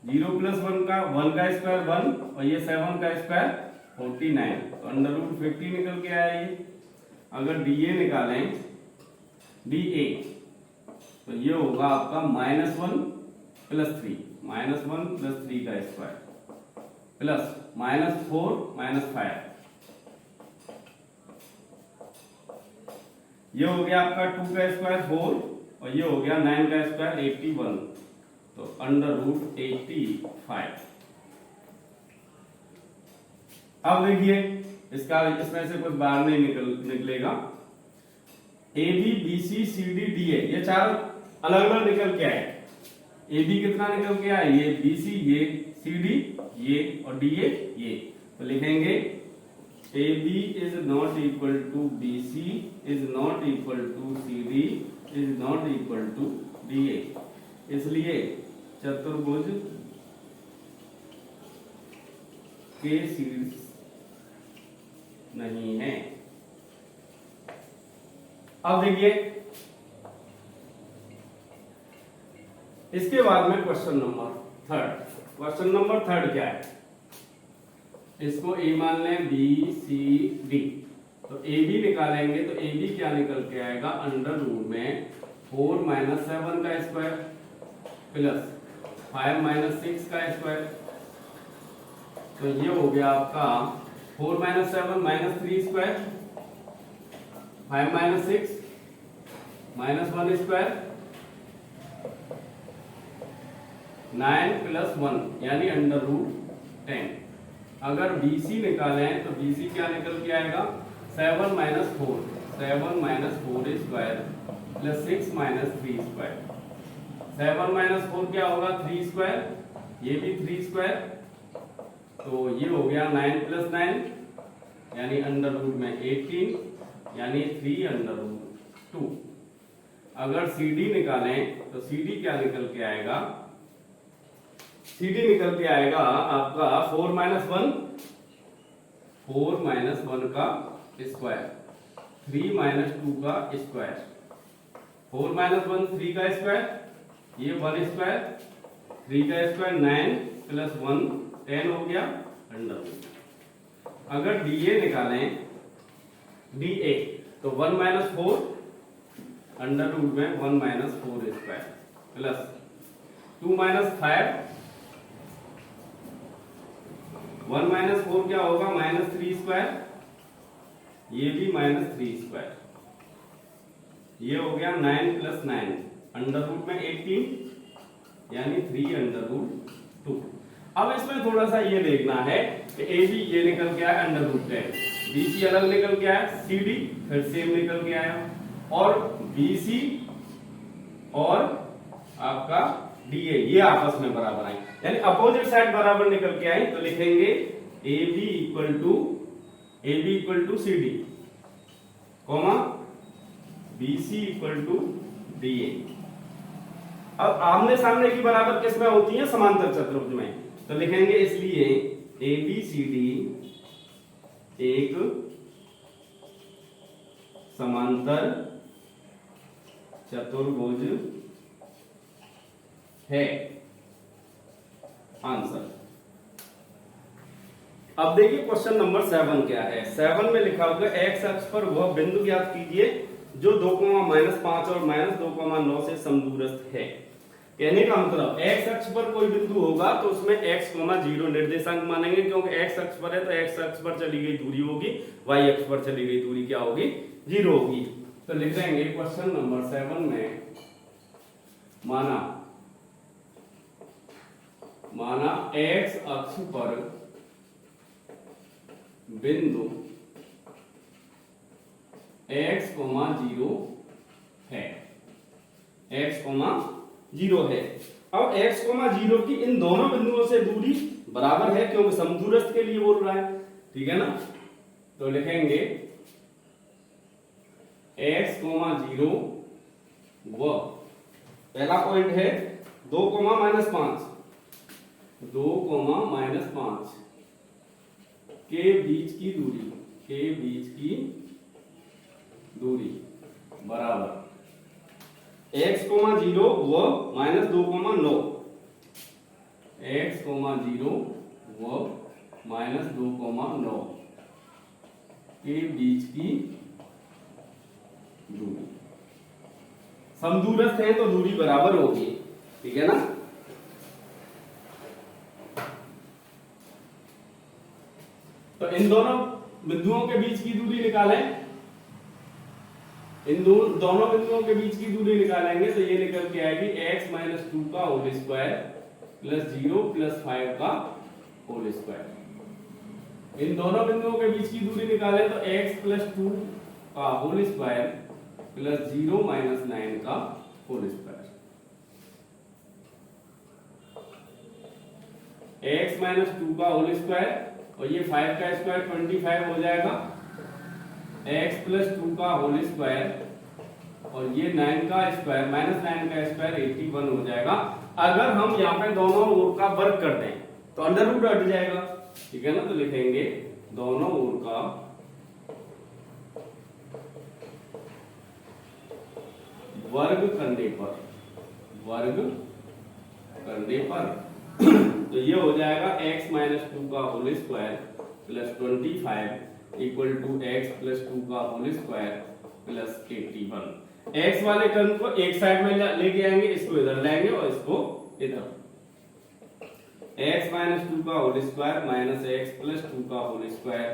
0 + 1 का स्क्वायर 1 और ये 7 का स्क्वायर 49, तो √50 निकल के आया ये। अगर DA निकालें DA तो ये होगा आपका -1 + 3, -1 + 3 का स्क्वायर प्लस -4 - 5, ये हो गया आपका 2 का स्क्वायर 4 और ये हो गया 9 का स्क्वायर 81, तो √85। अब देखिए इसका इसमें से कुछ बाहर नहीं निकलेगा। A B B C C D D A ये चार अलग अलग निकल के आए। ए बी कितना निकल के आया, ये बी सी ये सी डी ये और डी ए ये, तो लिखेंगे A B is not equal to B C is not equal to C D is not equal to D A, इसलिए चतुर्भुज के शीर्ष नहीं है। अब देखिए इसके बाद में क्वेश्चन नंबर थर्ड क्या है, इसको ए मान लें बी सी डी, तो ए बी निकालेंगे तो ए बी क्या निकल के आएगा √4 - 7 का स्क्वायर प्लस 5 - 6 का स्क्वायर, तो ये हो गया आपका 4 - 7 -3 स्क्वायर, 5 - 6 -1 स्क्वायर, 9 + 1 यानी √10। अगर BC निकालें तो BC क्या निकल के आएगा 7 - 4 स्क्वायर प्लस 6 - 3 स्क्वायर, 7 - 4 क्या होगा 3 स्क्वायर, ये भी 3 स्क्वायर, तो ये हो गया 9 + 9 यानी √18 यानी 3√2। अगर CD निकालें तो CD क्या निकल के आएगा, CD निकल के आएगा आपका 4 - 1 का स्क्वायर, 3 - 2 का स्क्वायर, 4 - 1 3 का स्क्वायर, ये 1 स्क्वायर, 3 का स्क्वायर 9 + 1 10 हो गया √। अगर DA निकालें DA तो 1 - 4 √1 - 4 स्क्वायर प्लस 2 - 5, 1 - 4 क्या होगा -3 स्क्वायर, ये भी -3 स्क्वायर, ये हो गया 9 + 9 √18 यानी 3√2। अब इसमें थोड़ा सा ये देखना है कि ए बी ये निकल के आया √10, BC अलग निकल के आया, CD फिर सेम निकल के आया, और BC और आपका DA ये आपस में बराबर आए, यानी अपोजिट साइड बराबर निकल के आए, तो लिखेंगे AB equal to CD comma BC equal to DA। अब आमने सामने की बराबर किस में होती है? समांतर चतुर्भुज में। तो लिखेंगे इसलिए ABCD एक समांतर चतुर्भुज है। आंसर। अब देखिए क्वेश्चन नंबर 7 क्या है। 7 में लिखा होगा एक्स अक्ष पर वह बिंदु ज्ञात कीजिए जो 2,-5 और -2,9 से समदूरस्थ है। कहने का मतलब एक्स अक्ष पर कोई बिंदु होगा तो उसमें x, 0 निर्देशांक मानेंगे, क्योंकि एक्स अक्ष पर है तो एक्स अक्ष पर चली गई दूरी होगी, y अक्ष पर चली गई दूरी क्या होगी? 0 होगी। तो लिख देंगे क्वेश्चन नंबर 7 में माना x अक्ष पर बिंदु x, 0 है। x, 0 है। अब x, 0 की इन दोनों बिंदुओं से दूरी बराबर है, क्योंकि समदूरस्थ के लिए बोल रहा है, ठीक है ना। तो लिखेंगे x, 0 व पहला पॉइंट है 2, -5 के बीच की दूरी बराबर x, 0 व -2,9 x, 0 व -2,9 के बीच की दूरी। समदूरस्थ है तो दूरी बराबर होगी, ठीक है ना। तो इन दोनों बिंदुओं के बीच की दूरी निकालें। इन दोनों बिंदुओं के बीच की दूरी निकालेंगे तो ये निकल के आएगी x - 2 का होल स्क्वायर प्लस 0 + 5 का होल स्क्वायर। इन दोनों बिंदुओं के बीच की दूरी निकालें तो x + 2 का होल स्क्वायर प्लस 0 - 9 का होल स्क्वायर। x - 2 का होल स्क्वायर और ये 5 का स्क्वायर 25 हो जाएगा, x + 2 का होल स्क्वायर और ये 9 का स्क्वायर -9 का स्क्वायर 81 हो जाएगा। अगर हम यहाँ पे दोनों ओर का वर्ग कर दें तो अंडर हट जाएगा, ठीक है ना। तो लिखेंगे दोनों ओर का वर्ग करने पर तो ये हो जाएगा x - 2 का whole square plus 25 equal to x + 2 का होल स्क्वायर प्लस 81। x वाले टर्म को एक साइड में लेके आएंगे, इसको इधर लाएंगे और इसको इधर। x - 2 का होल स्क्वायर माइनस x + 2 का whole square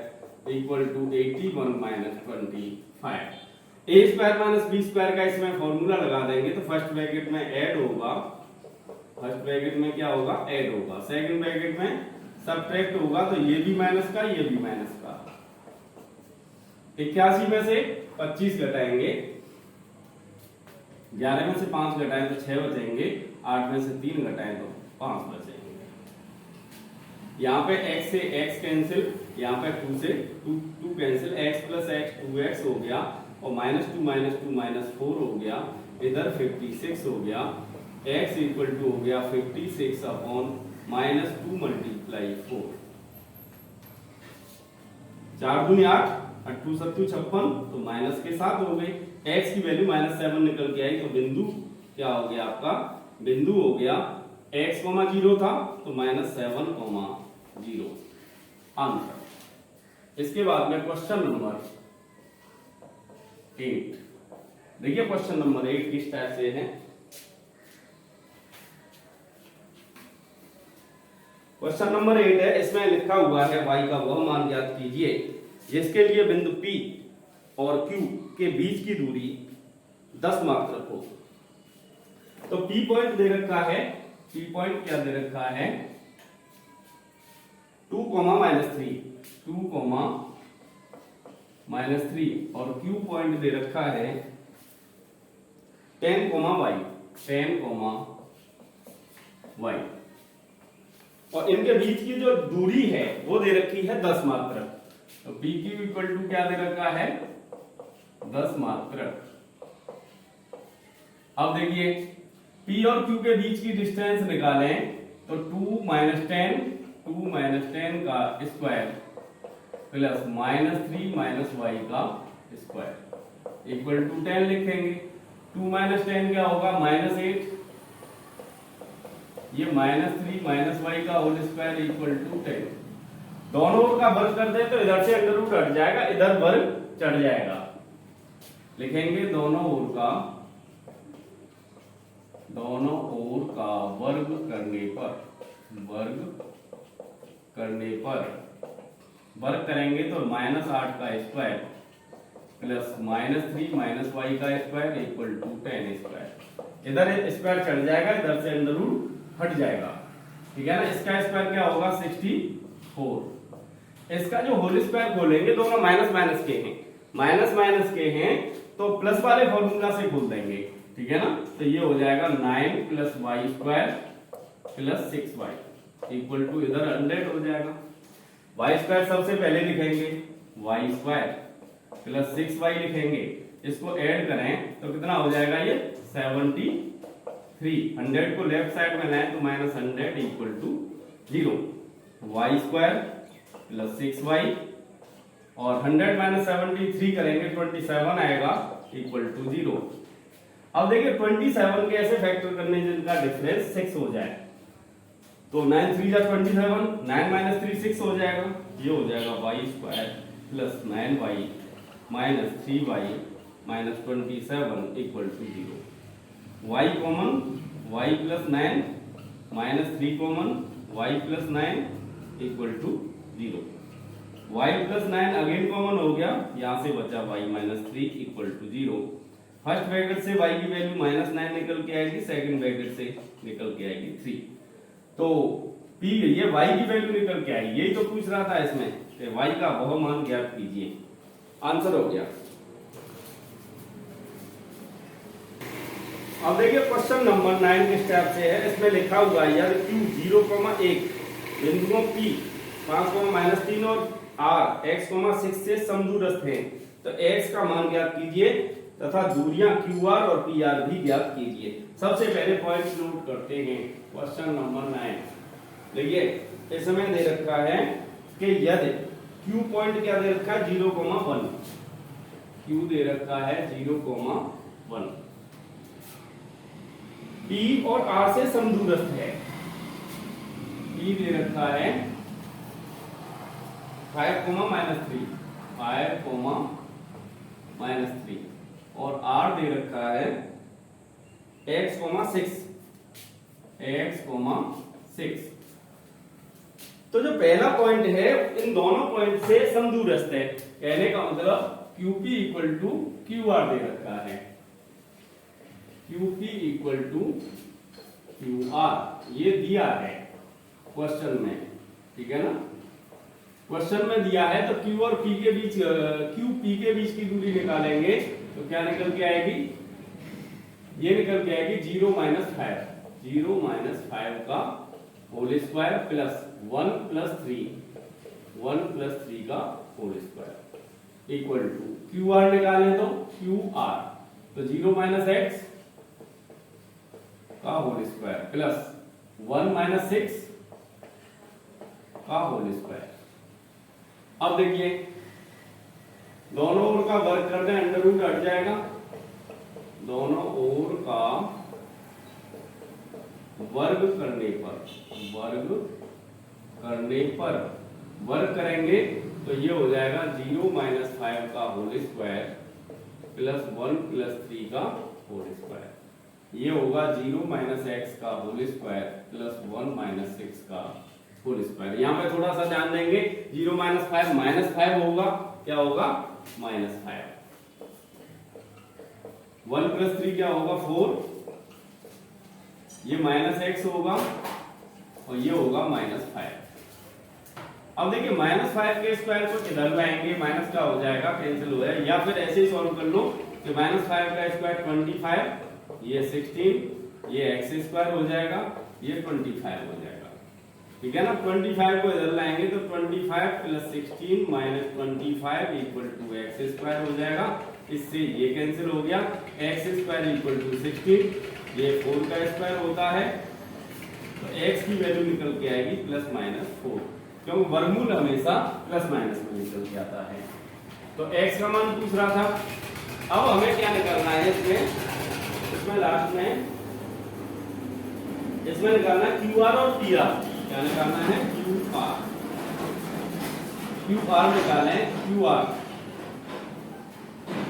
equal to 81 - 25। a square - b square का इसमें फॉर्मूला लगा देंगे तो फर्स्ट ब्रैकेट में ऐड होगा, फर्स्ट ब्रैकेट में क्या होगा? ऐड होगा। सेकंड ब्रैकेट में सब्ट्रैक्ट होगा, तो ये भी माइनस का ये भी माइनस का। 81 में से 25 घटाएंगे, 11 में से 5 घटाएं तो 6 बचेंगे, 8 में से 3 घटाएं तो 5 बचेंगे। यहाँ पे x से x कैंसिल, यहाँ पे 2 से 2 कैंसिल, x + x 2x हो गया और -2 - 2 -4 हो गया, इधर 56 हो गया। x इक्वल टू हो गया 56 अपॉन -2 × 4। 4 दूनी 8, 8 2 7 56, तो माइनस के साथ हो गई। x की वैल्यू -7 निकल के आई, तो बिंदु क्या हो गया आपका? बिंदु हो गया x, 0 था तो -7, 0 आंसर। इसके बाद में क्वेश्चन नंबर 8 देखिए। क्वेश्चन नंबर 8 किस टाइप से है? क्वेश्चन नंबर 8 है, इसमें लिखा हुआ है y का वह मान ज्ञात कीजिए जिसके लिए बिंदु P और Q के बीच की दूरी 10 मात्रक हो। तो P पॉइंट दे रखा है, P पॉइंट क्या दे रखा है? 2 कोमा -3, 2 कोमा -3 और क्यू पॉइंट दे रखा है 10 कोमा y, 10 कोमा y और इनके बीच की जो दूरी है वो दे रखी है 10 मात्रक। तो पी क्यू इक्वल टू क्या दे रखा है 10 मात्रक। अब देखिए P और Q के बीच की डिस्टेंस निकालें तो 2 - 10 का स्क्वायर प्लस -3 - y का स्क्वायर इक्वल टू 10 लिखेंगे। 2 - 10 क्या होगा -8, ये -3 - y का होल स्क्वायर इक्वल टू 10। दोनों ओर का वर्ग कर दे तो इधर से अंडर रूट हट जाएगा, इधर वर्ग चढ़ जाएगा। लिखेंगे दोनों ओर का वर्ग करेंगे तो -8 का स्क्वायर प्लस -3 - y का स्क्वायर इक्वल टू 10 स्क्वायर। इधर स्क्वायर चढ़ जाएगा, इधर से अंडर रूट हट जाएगा, ठीक है ना। इसका स्क्वायर क्या होगा 64। इसका जो होल स्क्वायर खोलेंगे दोनों माइनस माइनस के हैं तो प्लस वाले फॉर्मूला से खोल देंगे, ठीक है ना। तो ये हो जाएगा 9 + y² + 6y इक्वल टू इधर 100 हो जाएगा। y² सबसे पहले लिखेंगे y² + 6y लिखेंगे, इसको ऐड करें तो कितना हो जाएगा ये 73। 100 को लेफ्ट साइड में लाएं तो -100 इक्वल टू 0। y² + 6y और 100 - 73 करेंगे 27 आएगा इक्वल टू 0। अब देखिए 27 के ऐसे फैक्टर करने जिनका डिफरेंस 6 हो जाए तो 9 3 जा 27, 9 - 3 6 हो जाएगा। ये हो जाएगा y² + 9y - 3y - 27 equal to 0। y common y + 9 - 3 common y + 9 equal to 0। y + 9 again common हो गया, यहां से बचा y - 3 equal to 0। First bracket से y की वैल्यू -9 निकल के आएगी, सेकंड ब्रैकेट से निकल के आएगी 3। तो p ये y की वैल्यू निकल के आई, यही तो पूछ रहा था इसमें कि y का वह मान ज्ञात कीजिए। आंसर हो गया। अब देखिए क्वेश्चन नंबर 9 के स्टेप से है। इसमें लिखा हुआ है यार q 0,1 बिंदुओं P 5,-3 और R x, 6 से समदूरस्थ हैं, तो x का मान ज्ञात कीजिए तथा दूरियां QR और PR भी ज्ञात कीजिए। सबसे पहले पॉइंट नोट करते हैं। क्वेश्चन नंबर 9 देखिए, इसमें दे रखा है कि यदि Q पॉइंट क्या दे रखा है 0,1, Q दे रखा है 0,1, P और R से समदूरस्थ है, P दे रखा है 5,-3, 5,-3 और R दे रखा है x, 6। तो जो पहला पॉइंट है इन दोनों पॉइंट से समदूरस्थ है, कहने का मतलब QP इक्वल टू QR दे रखा है, QP इक्वल टू QR ये दिया है क्वेश्चन में, ठीक है ना। क्वेश्चन में दिया है तो Q और P के बीच QP के बीच की दूरी निकालेंगे तो क्या निकल के आएगी, ये निकल के आएगी 0 - 5 का होल स्क्वायर प्लस 1 + 3 का whole square equal to QR निकालें तो QR तो 0 - x का होल स्क्वायर प्लस 1 - 6 का होल स्क्वायर। अब देखिए दोनों ओर का वर्ग कर दें, अंडर रूट हट जाएगा, दोनों ओर का वर्ग करने पर वर्ग करेंगे तो ये हो जाएगा 0 - 5 का होल स्क्वायर प्लस 1 + 3 का होल स्क्वायर। ये होगा 0 - x का होल स्क्वायर प्लस 1 - 6 का होल स्क्वायर। यहाँ पे थोड़ा सा ध्यान देंगे, 0 - 5 -5 होगा, क्या होगा -5। 1 + 3 क्या होगा 4, ये -x होगा और ये होगा -5। अब देखिए -5 के स्क्वायर को इधर लाएंगे, माइनस का हो जाएगा, कैंसिल हो जाएगा, या फिर ऐसे ही सॉल्व कर लो कि -5 का स्क्वायर 25, ये 16, ये एक्स स्क्वायर हो जाएगा, ये 25 हो जाएगा। ठीक है ना। 25 को इधर लाएंगे तो 25 + 16 - 25 = एक्स स्क्वायर हो जाएगा। इससे ये कैंसिल हो गया, एक्स स्क्वायर = 16, ये 4 का स्क्वायर होता है, तो x की वैल्यू निकल के आएगी ±4, क्योंकि वर्गमूल हमेशा ± में निकल के आता है। तो x का मान पूछ रहा था। अब हमें क्या निकालना है इसमें लास्ट में इसमें निकालना है QR और PR। क्या निकालना है? QR निकालें, QR।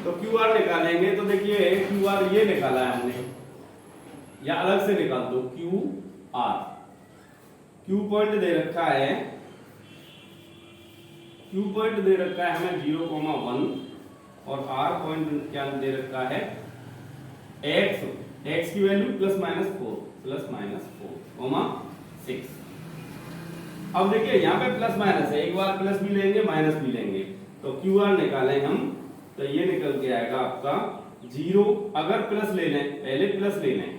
तो QR निकालेंगे तो देखिए QR ये निकाला है हमने, या अलग से निकाल दो QR। Q पॉइंट दे रखा है, Q पॉइंट दे रखा है हमें 0,1 और R पॉइंट क्या दे रखा है? x की वैल्यू +-4, 6। अब देखिए यहाँ पे प्लस माइनस है, एक बार प्लस भी लेंगे माइनस भी लेंगे, तो QR निकालें हम तो ये निकल के आएगा आपका 0। अगर प्लस ले लें, पहले प्लस ले लें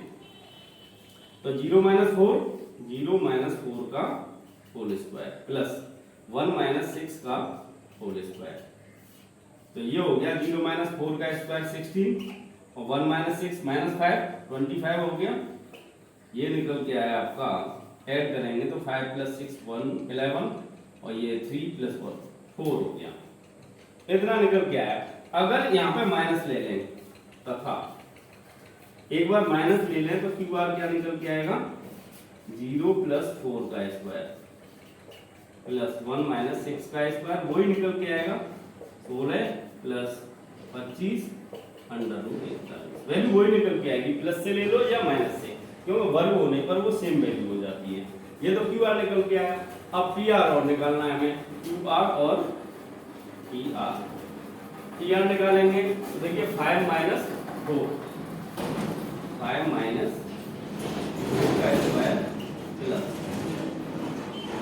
तो 0 - 4, 0 - 4 का होल स्क्वायर प्लस 1 - 6 का होल स्क्वायर। तो ये हो गया 0 - 4 का स्क्वायर 16 और 1 - 6 - 5 25 हो गया। ये निकल के आया आपका, ऐड करेंगे तो 5 + 6 11 और ये 3 + 1 4 हो गया। इतना निकल के आया। अगर यहाँ पे माइनस ले लें तथा एक बार माइनस ले लें तो QR क्या निकल के आएगा? 0 + 4 का स्क्वायर प्लस 1 - 6 का स्क्वायर, वही निकल के आएगा 16 + 25 √41। वैल्यू वही निकल के आएगी, प्लस से ले लो या माइनस से, क्योंकि वर्ग होने पर वो सेम वैल्यू हो जाती है। ये तो QR निकल के आया। अब PR और निकालना है हमें, QR और PR निकालेंगे तो देखिए 5 - 4, 5 - 4 का स्क्वायर प्लस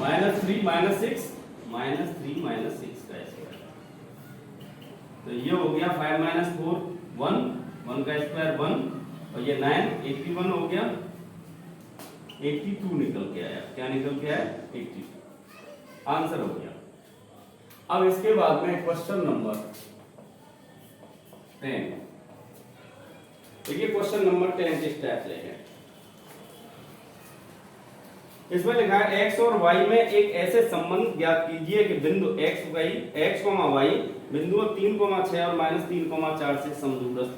-3 - 6 -3 - 6 का स्क्वायर। तो ये हो गया 5 - 4 1 का स्क्वायर 1 और ये 9 81 हो गया, 82 निकल के आया। क्या निकल के आया? 82 आंसर हो गया। अब इसके बाद में क्वेश्चन नंबर 10। देखिए क्वेश्चन नंबर 10 के स्टेप लेंगे। इसमें लिखा है x और y में एक ऐसे संबंध ज्ञात कीजिए कि बिंदु x, y बिंदुओं 3,6 और -3,4 से समदूरस्थ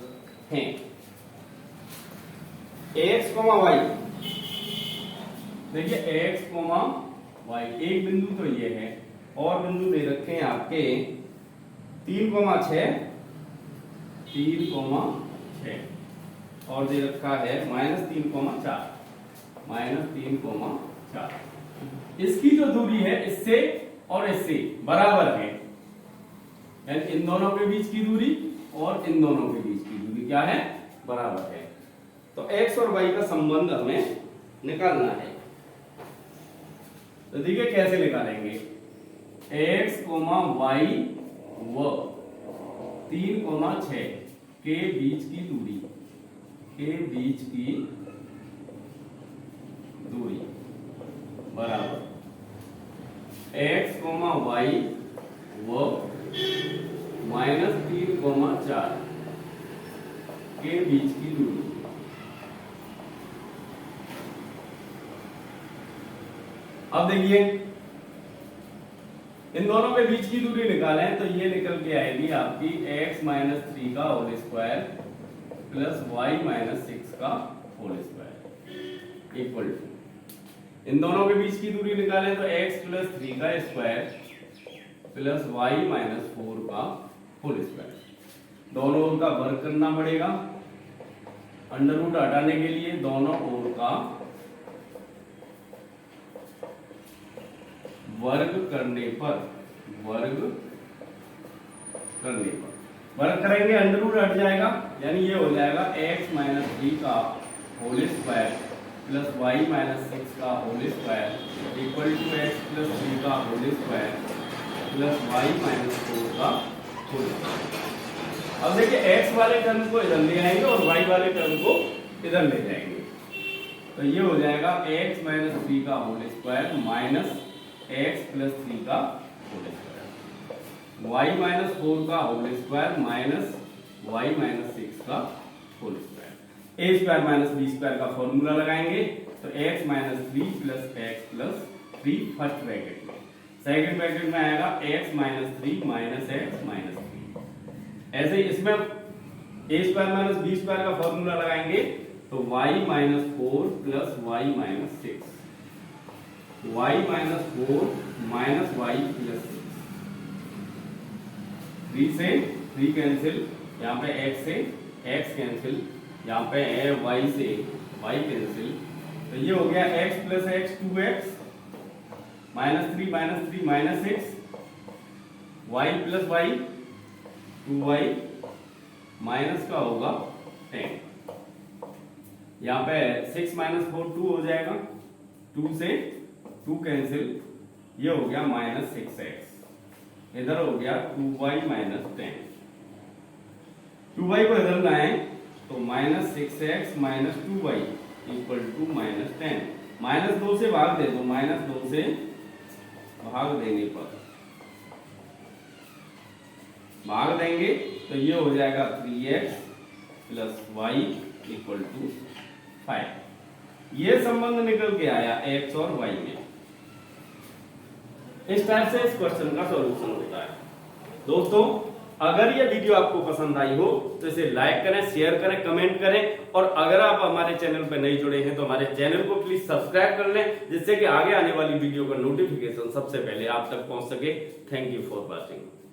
हैं। x, y देखिए x, y एक बिंदु तो ये है और बिंदु दे रखे हैं आपके 3,6 और दे रखा है -3,4 इसकी जो दूरी है इससे और इससे बराबर है, यानी इन दोनों के बीच की दूरी और इन दोनों के बीच की दूरी क्या है? बराबर है। तो x और y का संबंध हमें निकालना है। तो देखिए कैसे निकालेंगे, x, y व 3,6 के बीच की दूरी बराबर x, y व -3,4 के बीच की दूरी। अब देखिए इन दोनों के बीच की दूरी निकालें तो ये निकल के आएगी आपकी x - 3 का होल स्क्वायर प्लस y - 6 का होल स्क्वायर इक्वल टू, इन दोनों के बीच की दूरी निकालें तो x + 3 का स्क्वायर प्लस y - 4 का होल स्क्वायर। दोनों ओर का वर्ग करना पड़ेगा, अंडर रूट हटाने के लिए दोनों ओर का वर्ग करने पर वर्ग करेंगे, अंडर रूट हट जाएगा, यानी ये हो जाएगा x - 3 का होल स्क्वायर प्लस y - 6 का whole square equal to X plus 3 का whole square plus Y minus 4 का होल स्क्वायर। अब देखिए x वाले टर्म को इधर ले आएंगे और y वाले टर्म को इधर ले जाएंगे, तो ये हो जाएगा x माइनस 3 का whole square minus x plus 3 का होल स्क्वायर, y माइनस 4 का whole square minus y minus 6 का whole square. A square minus B square का फॉर्मूला लगाएंगे, तो x minus 3 plus x plus 3 first bracket में, second bracket में आएगा x minus 3 minus x minus 3। ऐसे ही इसमें A square minus B square का फॉर्मूला लगाएंगे, तो y minus 4 plus y minus 6, y minus 4 minus y plus 6, 3 से 3 कैंसिल, यहाँ पे x से x कैंसिल, यहाँ पे है y से y कैंसिल, तो ये हो गया x plus x 2x minus 3 minus 6, y plus y 2y minus का होगा 10, यहाँ पे 6 माइनस 4 2 हो जाएगा, 2 से 2 कैंसिल, ये हो गया माइनस 6x, इधर हो गया 2y माइनस 10, 2y को इधर लाएं तो minus 6x minus 2y equal to minus 10, minus 2 से भाग दे दो, माइनस 2 से भाग देने पर भाग देंगे तो ये हो जाएगा 3x plus y equal to 5। ये संबंध निकल के आया x और y में। इस टाइप से इस क्वेश्चन का सॉल्यूशन होता है। दोस्तों, अगर ये वीडियो आपको पसंद आई हो तो इसे लाइक करें, शेयर करें, कमेंट करें, और अगर आप हमारे चैनल पर नहीं जुड़े हैं तो हमारे चैनल को प्लीज सब्सक्राइब कर लें, जिससे कि आगे आने वाली वीडियो का नोटिफिकेशन सबसे पहले आप तक पहुंच सके। Thank you for watching.